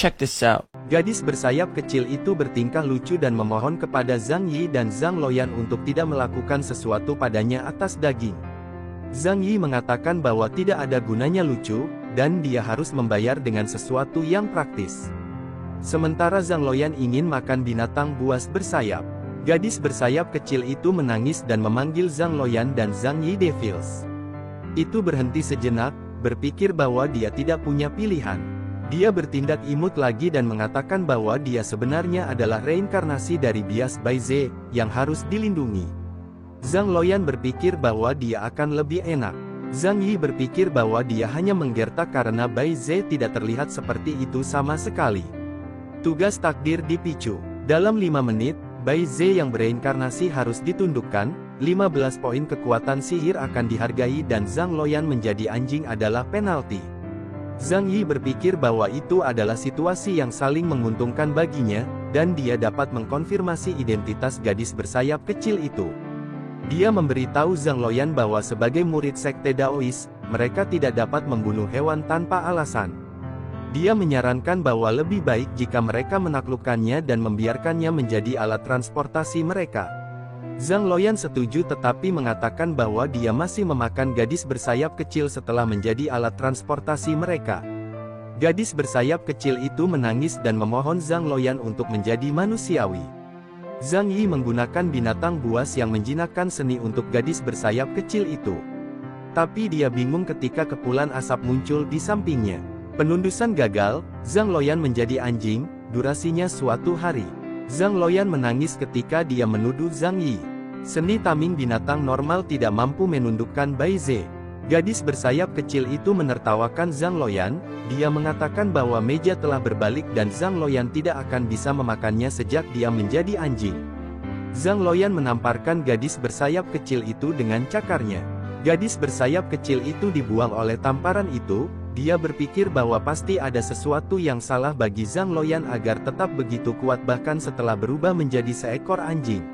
Check this out. Gadis bersayap kecil itu bertingkah lucu dan memohon kepada Zhang Yi dan Zhang Luoyan untuk tidak melakukan sesuatu padanya atas daging. Zhang Yi mengatakan bahwa tidak ada gunanya lucu, dan dia harus membayar dengan sesuatu yang praktis. Sementara Zhang Luoyan ingin makan binatang buas bersayap. Gadis bersayap kecil itu menangis dan memanggil Zhang Luoyan dan Zhang Yi Devils. Itu berhenti sejenak, berpikir bahwa dia tidak punya pilihan. Dia bertindak imut lagi dan mengatakan bahwa dia sebenarnya adalah reinkarnasi dari bias Baize, yang harus dilindungi. Zhang Luoyan berpikir bahwa dia akan lebih enak. Zhang Yi berpikir bahwa dia hanya menggertak karena Baize tidak terlihat seperti itu sama sekali. Tugas takdir dipicu. Dalam 5 menit, Baize yang bereinkarnasi harus ditundukkan, 15 poin kekuatan sihir akan dihargai dan Zhang Luoyan menjadi anjing adalah penalti. Zhang Yi berpikir bahwa itu adalah situasi yang saling menguntungkan baginya, dan dia dapat mengkonfirmasi identitas gadis bersayap kecil itu. Dia memberitahu Zhang Luoyan bahwa sebagai murid sekte Daois, mereka tidak dapat membunuh hewan tanpa alasan. Dia menyarankan bahwa lebih baik jika mereka menaklukkannya dan membiarkannya menjadi alat transportasi mereka. Zhang Luoyan setuju tetapi mengatakan bahwa dia masih memakan gadis bersayap kecil setelah menjadi alat transportasi mereka. Gadis bersayap kecil itu menangis dan memohon Zhang Luoyan untuk menjadi manusiawi. Zhang Yi menggunakan binatang buas yang menjinakkan seni untuk gadis bersayap kecil itu. Tapi dia bingung ketika kepulan asap muncul di sampingnya. Penundusan gagal, Zhang Luoyan menjadi anjing, durasinya suatu hari. Zhang Luoyan menangis ketika dia menuduh Zhang Yi. Seni taming binatang normal tidak mampu menundukkan Baize. Gadis bersayap kecil itu menertawakan Zhang Luoyan, dia mengatakan bahwa meja telah berbalik dan Zhang Luoyan tidak akan bisa memakannya sejak dia menjadi anjing. Zhang Luoyan menamparkan gadis bersayap kecil itu dengan cakarnya. Gadis bersayap kecil itu dibuang oleh tamparan itu, dia berpikir bahwa pasti ada sesuatu yang salah bagi Zhang Luoyan agar tetap begitu kuat bahkan setelah berubah menjadi seekor anjing.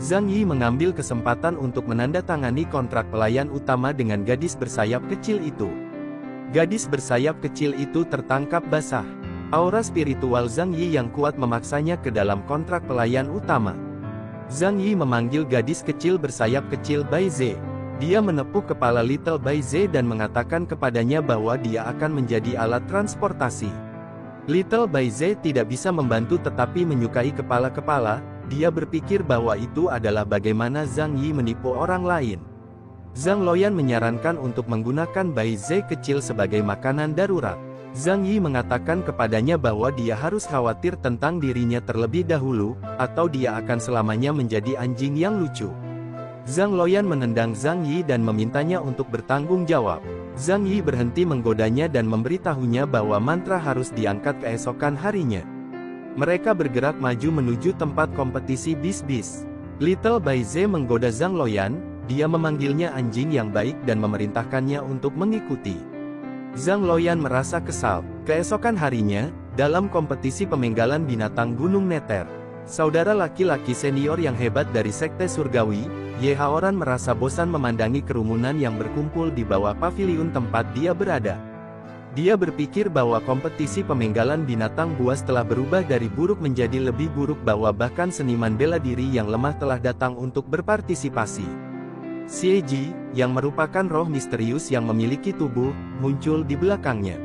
Zhang Yi mengambil kesempatan untuk menandatangani kontrak pelayan utama dengan gadis bersayap kecil itu. Gadis bersayap kecil itu tertangkap basah. Aura spiritual Zhang Yi yang kuat memaksanya ke dalam kontrak pelayan utama. Zhang Yi memanggil gadis kecil bersayap kecil Baize. Dia menepuk kepala Little Baize dan mengatakan kepadanya bahwa dia akan menjadi alat transportasi. Little Baize tidak bisa membantu tetapi menyukai kepala-kepala. Dia berpikir bahwa itu adalah bagaimana Zhang Yi menipu orang lain. Zhang Luoyan menyarankan untuk menggunakan Baize kecil sebagai makanan darurat. Zhang Yi mengatakan kepadanya bahwa dia harus khawatir tentang dirinya terlebih dahulu, atau dia akan selamanya menjadi anjing yang lucu. Zhang Luoyan menendang Zhang Yi dan memintanya untuk bertanggung jawab. Zhang Yi berhenti menggodanya dan memberitahunya bahwa mantra harus diangkat keesokan harinya. Mereka bergerak maju menuju tempat kompetisi bis-bis. Little Baize menggoda Zhang Luoyan, dia memanggilnya anjing yang baik dan memerintahkannya untuk mengikuti. Zhang Luoyan merasa kesal. Keesokan harinya, dalam kompetisi pemenggalan binatang Gunung Neter, saudara laki-laki senior yang hebat dari Sekte Surgawi, Ye Haoran merasa bosan memandangi kerumunan yang berkumpul di bawah paviliun tempat dia berada. Dia berpikir bahwa kompetisi pemenggalan binatang buas telah berubah dari buruk menjadi lebih buruk bahwa bahkan seniman bela diri yang lemah telah datang untuk berpartisipasi. Xie Ji, yang merupakan roh misterius yang memiliki tubuh, muncul di belakangnya.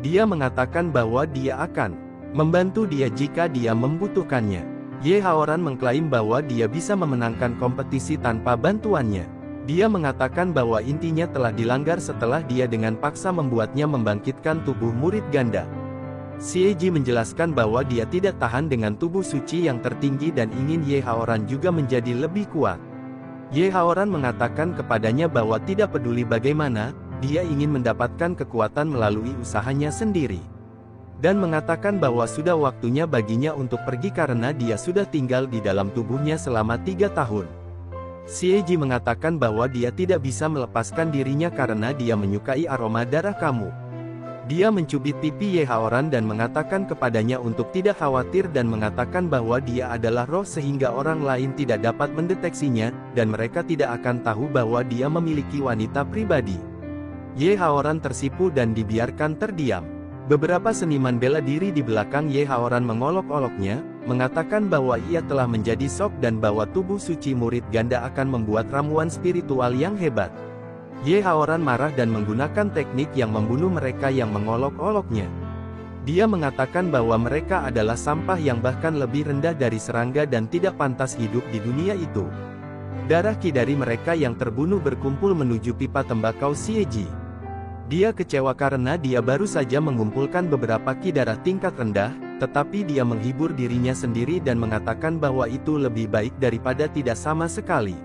Dia mengatakan bahwa dia akan membantu dia jika dia membutuhkannya. Ye Haoran mengklaim bahwa dia bisa memenangkan kompetisi tanpa bantuannya. Dia mengatakan bahwa intinya telah dilanggar setelah dia dengan paksa membuatnya membangkitkan tubuh murid ganda. Xie Ji menjelaskan bahwa dia tidak tahan dengan tubuh suci yang tertinggi dan ingin Ye Haoran juga menjadi lebih kuat. Ye Haoran mengatakan kepadanya bahwa tidak peduli bagaimana, dia ingin mendapatkan kekuatan melalui usahanya sendiri. Dan mengatakan bahwa sudah waktunya baginya untuk pergi karena dia sudah tinggal di dalam tubuhnya selama 3 tahun. Xie Ji mengatakan bahwa dia tidak bisa melepaskan dirinya karena dia menyukai aroma darah kamu. Dia mencubit pipi Ye Haoran dan mengatakan kepadanya untuk tidak khawatir dan mengatakan bahwa dia adalah roh sehingga orang lain tidak dapat mendeteksinya, dan mereka tidak akan tahu bahwa dia memiliki wanita pribadi. Ye Haoran tersipu dan dibiarkan terdiam. Beberapa seniman bela diri di belakang Ye Haoran mengolok-oloknya, mengatakan bahwa ia telah menjadi sok dan bahwa tubuh suci murid ganda akan membuat ramuan spiritual yang hebat. Ye Haoran marah dan menggunakan teknik yang membunuh mereka yang mengolok-oloknya. Dia mengatakan bahwa mereka adalah sampah yang bahkan lebih rendah dari serangga dan tidak pantas hidup di dunia itu. Darah ki dari mereka yang terbunuh berkumpul menuju pipa tembakau Xieji. Dia kecewa karena dia baru saja mengumpulkan beberapa ki darah tingkat rendah, tetapi dia menghibur dirinya sendiri dan mengatakan bahwa itu lebih baik daripada tidak sama sekali.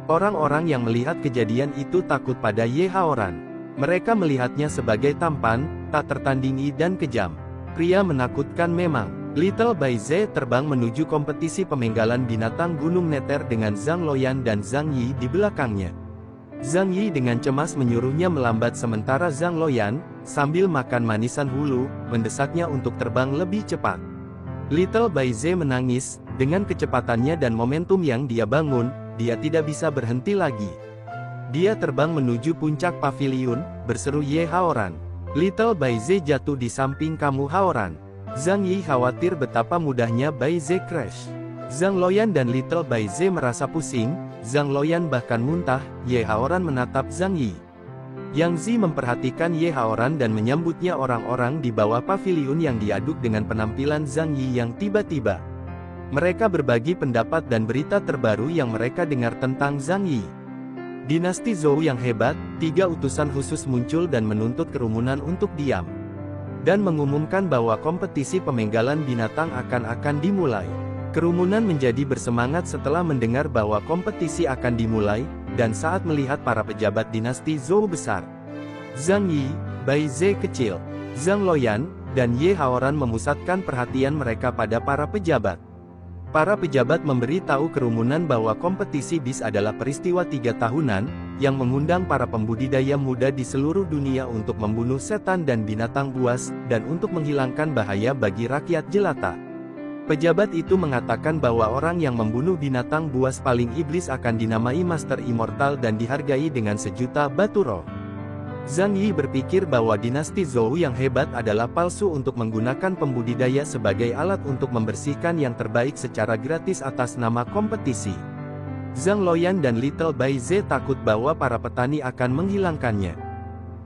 Orang-orang yang melihat kejadian itu takut pada Ye Haoran. Mereka melihatnya sebagai tampan, tak tertandingi dan kejam. Pria menakutkan memang. Little Bai Ze terbang menuju kompetisi pemenggalan binatang Gunung Neter dengan Zhang Loyan dan Zhang Yi di belakangnya. Zhang Yi dengan cemas menyuruhnya melambat sementara Zhang Loyan, sambil makan manisan hulu, mendesaknya untuk terbang lebih cepat. Little Bai Ze menangis, dengan kecepatannya dan momentum yang dia bangun, dia tidak bisa berhenti lagi. Dia terbang menuju puncak paviliun, berseru Ye Haoran. Little Bai Ze jatuh di samping kamu Haoran. Zhang Yi khawatir betapa mudahnya Bai Ze crash. Zhang Loyan dan Little Bai Ze merasa pusing, Zhang Loyan bahkan muntah. Ye Haoran menatap Zhang Yi. Yang Zi memperhatikan Ye Haoran dan menyambutnya orang-orang di bawah paviliun yang diaduk dengan penampilan Zhang Yi yang tiba-tiba. Mereka berbagi pendapat dan berita terbaru yang mereka dengar tentang Zhang Yi. Dinasti Zhou yang hebat, 3 utusan khusus muncul dan menuntut kerumunan untuk diam. Dan mengumumkan bahwa kompetisi pemenggalan binatang akan dimulai. Kerumunan menjadi bersemangat setelah mendengar bahwa kompetisi akan dimulai, dan saat melihat para pejabat dinasti Zhou besar. Zhang Yi, Bai Ze kecil, Zhang Loyan, dan Ye Haoran memusatkan perhatian mereka pada para pejabat. Para pejabat memberi tahu kerumunan bahwa kompetisi BIS adalah peristiwa 3 tahunan, yang mengundang para pembudidaya muda di seluruh dunia untuk membunuh setan dan binatang buas, dan untuk menghilangkan bahaya bagi rakyat jelata. Pejabat itu mengatakan bahwa orang yang membunuh binatang buas paling iblis akan dinamai Master Immortal dan dihargai dengan 1.000.000 batu roh. Zhang Yi berpikir bahwa dinasti Zhou yang hebat adalah palsu untuk menggunakan pembudidaya sebagai alat untuk membersihkan yang terbaik secara gratis atas nama kompetisi. Zhang Loyan dan Little Bai Ze takut bahwa para petani akan menghilangkannya.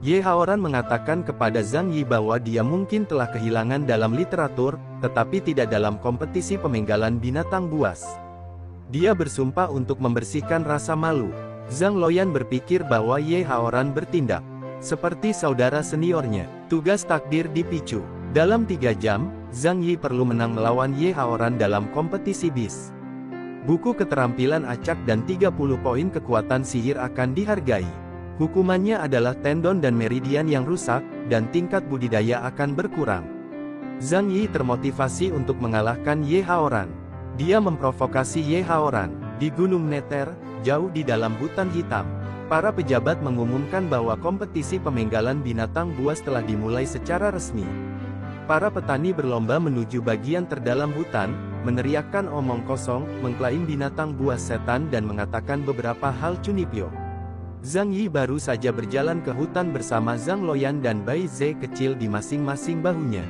Ye Haoran mengatakan kepada Zhang Yi bahwa dia mungkin telah kehilangan dalam literatur, tetapi tidak dalam kompetisi pemenggalan binatang buas. Dia bersumpah untuk membersihkan rasa malu. Zhang Loyan berpikir bahwa Ye Haoran bertindak seperti saudara seniornya. Tugas takdir dipicu. Dalam 3 jam, Zhang Yi perlu menang melawan Ye Haoran dalam kompetisi BIS. Buku keterampilan acak dan 30 poin kekuatan sihir akan dihargai. Hukumannya adalah tendon dan meridian yang rusak, dan tingkat budidaya akan berkurang. Zhang Yi termotivasi untuk mengalahkan Ye Haoran. Dia memprovokasi Ye Haoran. Di Gunung Neter, jauh di dalam hutan hitam, para pejabat mengumumkan bahwa kompetisi pemenggalan binatang buas telah dimulai secara resmi. Para petani berlomba menuju bagian terdalam hutan, meneriakkan omong kosong, mengklaim binatang buas setan dan mengatakan beberapa hal cunipyo. Zhang Yi baru saja berjalan ke hutan bersama Zhang Loyan dan Bai Ze kecil di masing-masing bahunya.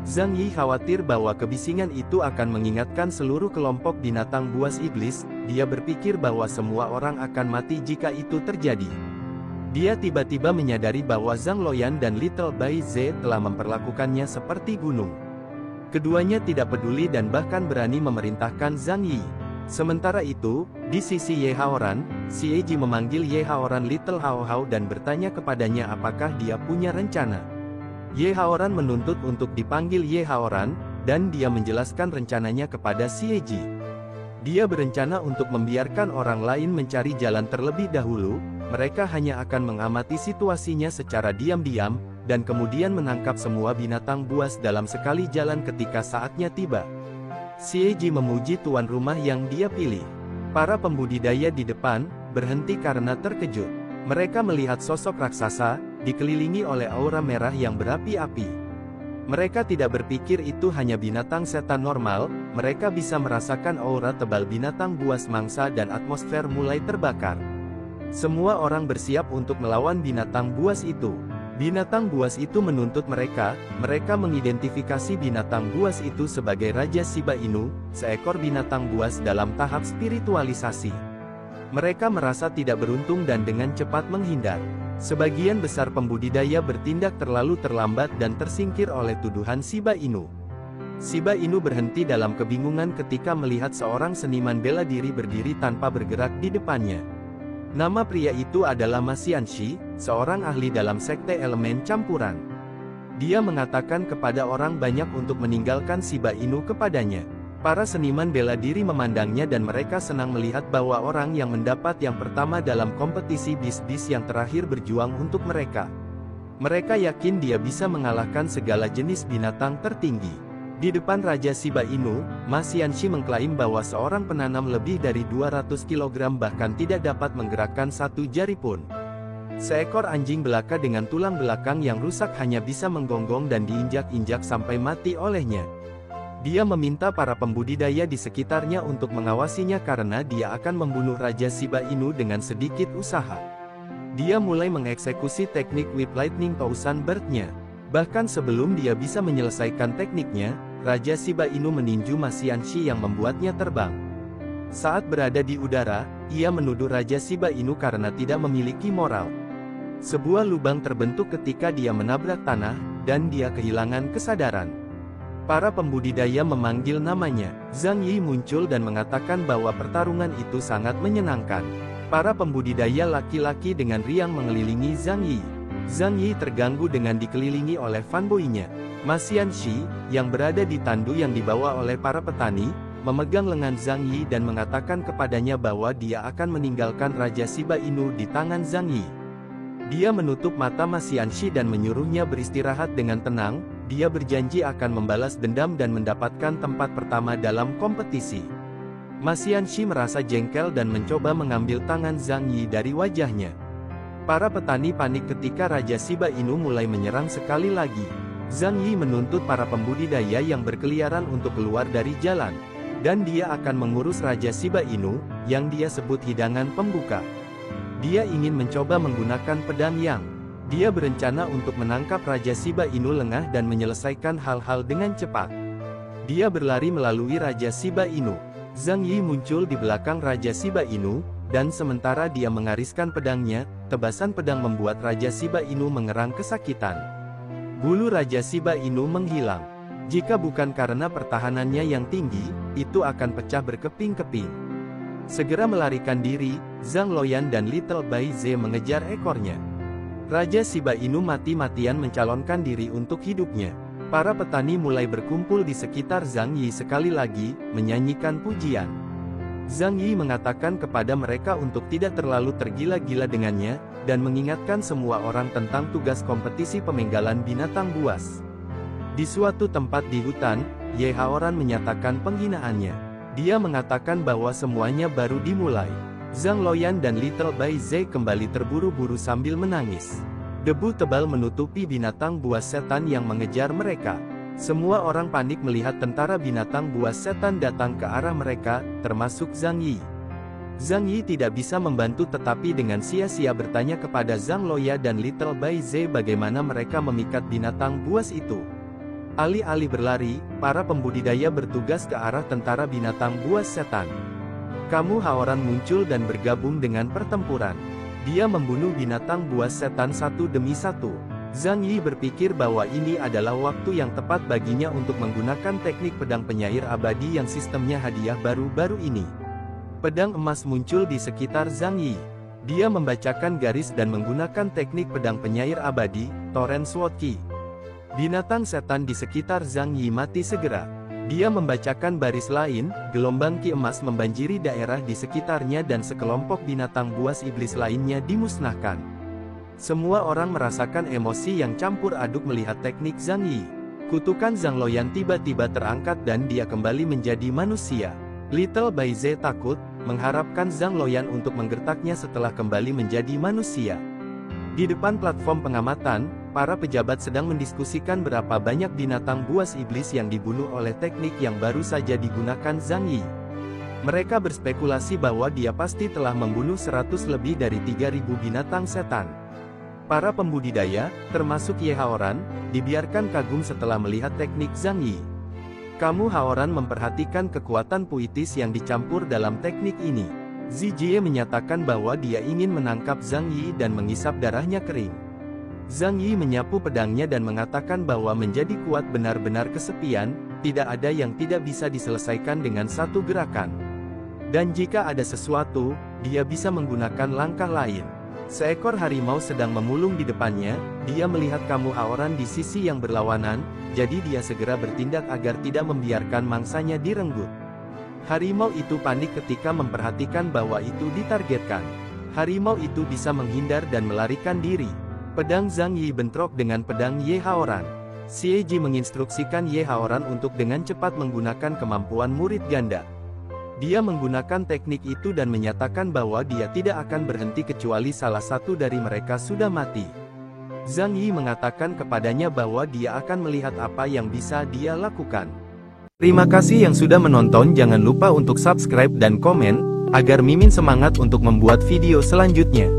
Zhang Yi khawatir bahwa kebisingan itu akan mengingatkan seluruh kelompok binatang buas iblis. Dia berpikir bahwa semua orang akan mati jika itu terjadi. Dia tiba-tiba menyadari bahwa Zhang Loyan dan Little Bai Ze telah memperlakukannya seperti gunung. Keduanya tidak peduli dan bahkan berani memerintahkan Zhang Yi. Sementara itu, di sisi Ye Haoran, Xieji memanggil Ye Haoran Little Hao Hao dan bertanya kepadanya apakah dia punya rencana. Ye Haoran menuntut untuk dipanggil Ye Haoran, dan dia menjelaskan rencananya kepada Xieji. Dia berencana untuk membiarkan orang lain mencari jalan terlebih dahulu, mereka hanya akan mengamati situasinya secara diam-diam, dan kemudian menangkap semua binatang buas dalam sekali jalan ketika saatnya tiba. Xieji memuji tuan rumah yang dia pilih. Para pembudidaya di depan berhenti karena terkejut. Mereka melihat sosok raksasa, dikelilingi oleh aura merah yang berapi-api. Mereka tidak berpikir itu hanya binatang setan normal, mereka bisa merasakan aura tebal binatang buas mangsa dan atmosfer mulai terbakar. Semua orang bersiap untuk melawan binatang buas itu. Binatang buas itu menuntut mereka mengidentifikasi binatang buas itu sebagai Raja Shiba Inu, seekor binatang buas dalam tahap spiritualisasi. Mereka merasa tidak beruntung dan dengan cepat menghindar. Sebagian besar pembudidaya bertindak terlalu terlambat dan tersingkir oleh tuduhan Shiba Inu. Shiba Inu berhenti dalam kebingungan ketika melihat seorang seniman bela diri berdiri tanpa bergerak di depannya. Nama pria itu adalah Ma Xianxi, seorang ahli dalam sekte elemen campuran. Dia mengatakan kepada orang banyak untuk meninggalkan Shiba Inu kepadanya. Para seniman bela diri memandangnya dan mereka senang melihat bahwa orang yang mendapat yang pertama dalam kompetisi bis-bis yang terakhir berjuang untuk mereka. Mereka yakin dia bisa mengalahkan segala jenis binatang tertinggi. Di depan Raja Shiba Inu, Ma Xianxi mengklaim bahwa seorang penanam lebih dari 200 kg bahkan tidak dapat menggerakkan satu jari pun. Seekor anjing belaka dengan tulang belakang yang rusak hanya bisa menggonggong dan diinjak-injak sampai mati olehnya. Dia meminta para pembudidaya di sekitarnya untuk mengawasinya karena dia akan membunuh Raja Shiba Inu dengan sedikit usaha. Dia mulai mengeksekusi teknik Whip Lightning Thousand Bird-nya. Bahkan sebelum dia bisa menyelesaikan tekniknya, Raja Shiba Inu meninju Ma Xianxi yang membuatnya terbang. Saat berada di udara, ia menuduh Raja Shiba Inu karena tidak memiliki moral. Sebuah lubang terbentuk ketika dia menabrak tanah, dan dia kehilangan kesadaran. Para pembudidaya memanggil namanya. Zhang Yi muncul dan mengatakan bahwa pertarungan itu sangat menyenangkan. Para pembudidaya laki-laki dengan riang mengelilingi Zhang Yi. Zhang Yi terganggu dengan dikelilingi oleh fanboy-nya. Ma Xianxi, yang berada di tandu yang dibawa oleh para petani, memegang lengan Zhang Yi dan mengatakan kepadanya bahwa dia akan meninggalkan Raja Shiba Inu di tangan Zhang Yi. Dia menutup mata Ma Xianxi dan menyuruhnya beristirahat dengan tenang. Dia berjanji akan membalas dendam dan mendapatkan tempat pertama dalam kompetisi. Ma Xianxi merasa jengkel dan mencoba mengambil tangan Zhang Yi dari wajahnya. Para petani panik ketika Raja Shiba Inu mulai menyerang sekali lagi. Zhang Yi menuntut para pembudidaya yang berkeliaran untuk keluar dari jalan. Dan dia akan mengurus Raja Shiba Inu, yang dia sebut hidangan pembuka. Dia ingin mencoba menggunakan pedang yang. Dia berencana untuk menangkap Raja Shiba Inu lengah dan menyelesaikan hal-hal dengan cepat. Dia berlari melalui Raja Shiba Inu. Zhang Yi muncul di belakang Raja Shiba Inu, dan sementara dia mengariskan pedangnya, tebasan pedang membuat Raja Shiba Inu mengerang kesakitan. Bulu Raja Shiba Inu menghilang. Jika bukan karena pertahanannya yang tinggi, itu akan pecah berkeping-keping. Segera melarikan diri, Zhang Loyan dan Little Bai Ze mengejar ekornya. Raja Shiba Inu mati-matian mencalonkan diri untuk hidupnya. Para petani mulai berkumpul di sekitar Zhang Yi sekali lagi, menyanyikan pujian. Zhang Yi mengatakan kepada mereka untuk tidak terlalu tergila-gila dengannya, dan mengingatkan semua orang tentang tugas kompetisi pemenggalan binatang buas. Di suatu tempat di hutan, Ye Haoran menyatakan penghinaannya. Dia mengatakan bahwa semuanya baru dimulai. Zhang Loyan dan Little Bai Ze kembali terburu-buru sambil menangis. Debu tebal menutupi binatang buas setan yang mengejar mereka. Semua orang panik melihat tentara binatang buas setan datang ke arah mereka, termasuk Zhang Yi. Zhang Yi tidak bisa membantu tetapi dengan sia-sia bertanya kepada Zhang Loya dan Little Bai Ze bagaimana mereka memikat binatang buas itu. Alih-alih berlari, para pembudidaya bertugas ke arah tentara binatang buas setan. Kamu Haoran muncul dan bergabung dengan pertempuran. Dia membunuh binatang buas setan satu demi satu. Zhang Yi berpikir bahwa ini adalah waktu yang tepat baginya untuk menggunakan teknik pedang penyair abadi yang sistemnya hadiah baru-baru ini. Pedang emas muncul di sekitar Zhang Yi. Dia membacakan garis dan menggunakan teknik pedang penyair abadi, Torrent Sword Ki. Binatang setan di sekitar Zhang Yi mati segera. Dia membacakan baris lain, gelombang ki emas membanjiri daerah di sekitarnya dan sekelompok binatang buas iblis lainnya dimusnahkan. Semua orang merasakan emosi yang campur aduk melihat teknik Zhang Yi. Kutukan Zhang Loyan tiba-tiba terangkat dan dia kembali menjadi manusia. Little Bai Ze takut, mengharapkan Zhang Loyan untuk menggertaknya setelah kembali menjadi manusia. Di depan platform pengamatan, para pejabat sedang mendiskusikan berapa banyak binatang buas iblis yang dibunuh oleh teknik yang baru saja digunakan Zhang Yi. Mereka berspekulasi bahwa dia pasti telah membunuh 100 lebih dari 3.000 binatang setan. Para pembudidaya, termasuk Ye Haoran, dibiarkan kagum setelah melihat teknik Zhang Yi. Kamu Haoran memperhatikan kekuatan puitis yang dicampur dalam teknik ini. Zijie menyatakan bahwa dia ingin menangkap Zhang Yi dan mengisap darahnya kering. Zhang Yi menyapu pedangnya dan mengatakan bahwa menjadi kuat benar-benar kesepian, tidak ada yang tidak bisa diselesaikan dengan satu gerakan. Dan jika ada sesuatu, dia bisa menggunakan langkah lain. Seekor harimau sedang memulung di depannya, dia melihat kamu Haoran di sisi yang berlawanan, jadi dia segera bertindak agar tidak membiarkan mangsanya direnggut. Harimau itu panik ketika memperhatikan bahwa itu ditargetkan. Harimau itu bisa menghindar dan melarikan diri. Pedang Zhang Yi bentrok dengan pedang Ye Haoran. Xie Ji menginstruksikan Ye Haoran untuk dengan cepat menggunakan kemampuan murid ganda. Dia menggunakan teknik itu dan menyatakan bahwa dia tidak akan berhenti kecuali salah satu dari mereka sudah mati. Zhang Yi mengatakan kepadanya bahwa dia akan melihat apa yang bisa dia lakukan. Terima kasih yang sudah menonton, jangan lupa untuk subscribe dan komen, agar Mimin semangat untuk membuat video selanjutnya.